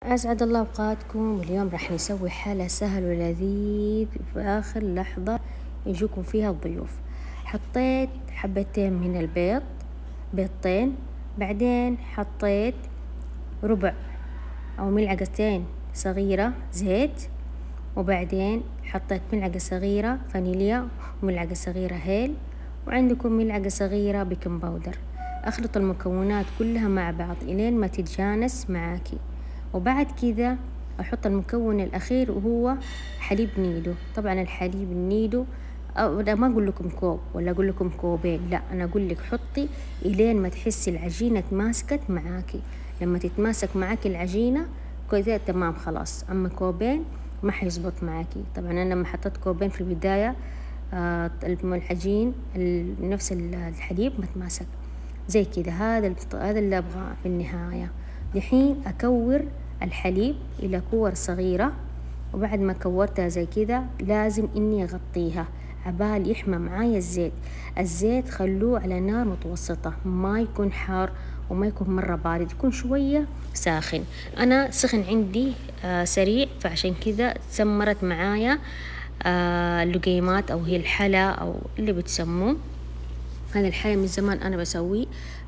أسعد الله أوقاتكم. اليوم راح نسوي حلا سهل ولذيذ في آخر لحظة يجوكم فيها الضيوف. حطيت حبتين من البيض، بيضتين، بعدين حطيت ربع أو ملعقتين صغيرة زيت، وبعدين حطيت ملعقة صغيرة فانيليا وملعقة صغيرة هيل، وعندكم ملعقة صغيرة بيكنج باودر. أخلط المكونات كلها مع بعض إلين ما تتجانس معاكي، وبعد كذا أحط المكون الأخير وهو حليب نيدو. طبعا الحليب النيدو أنا ما أقول لكم كوب ولا أقول لكم كوبين، لا أنا أقول لك حطي إلين ما تحسي العجينة تماسكت معاكي. لما تتماسك معاكي العجينة كذا تمام خلاص، أما كوبين ما حيزبط معاكي. طبعا أنا لما حطيت كوبين في البداية العجين نفس الحليب ما تماسك زي كده. هذا اللي أبغاه في النهاية. دحين أكور الحليب إلى كور صغيرة، وبعد ما كورتها زي كده لازم إني أغطيها عبال يحمى معايا الزيت خلوه على نار متوسطة، ما يكون حار وما يكون مرة بارد، يكون شوية ساخن. أنا سخن عندي سريع، فعشان كذا تسمرت معايا اللقيمات أو هي الحلا أو اللي بتسموه. هذا الحلا من زمان أنا بسويه،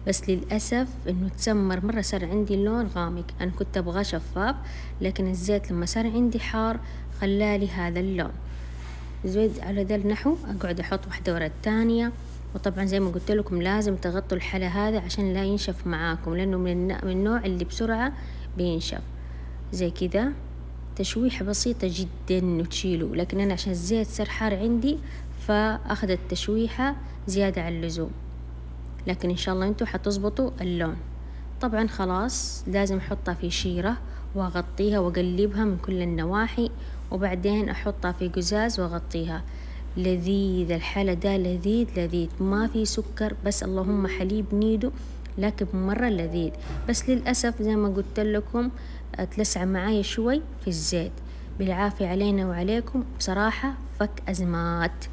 بس للأسف إنه تسمر مرة، صار عندي اللون غامق. أنا كنت أبغاه شفاف، لكن الزيت لما صار عندي حار خلالي هذا اللون. زيد على ذا النحو أقعد أحط واحدة ورا الثانية. وطبعا زي ما قلت لكم لازم تغطوا الحلا هذا عشان لا ينشف معاكم، لأنه من النوع اللي بسرعة بينشف. زي كده تشويحة بسيطة جدا وتشيلوا، لكن أنا عشان الزيت صار حار عندي فأخذت تشويحة زيادة عن اللزوم، لكن إن شاء الله أنتوا حتظبطوا اللون. طبعا خلاص لازم أحطها في شيرة وأغطيها وأقلبها من كل النواحي، وبعدين أحطها في قزاز وأغطيها. لذيذ الحلا ده، لذيذ لذيذ، ما في سكر، بس اللهم حليب نيدو، لكن مرة لذيذ. بس للأسف زي ما قلت لكم تلسع معايا شوي في الزيت. بالعافية علينا وعليكم، بصراحة فك أزمات.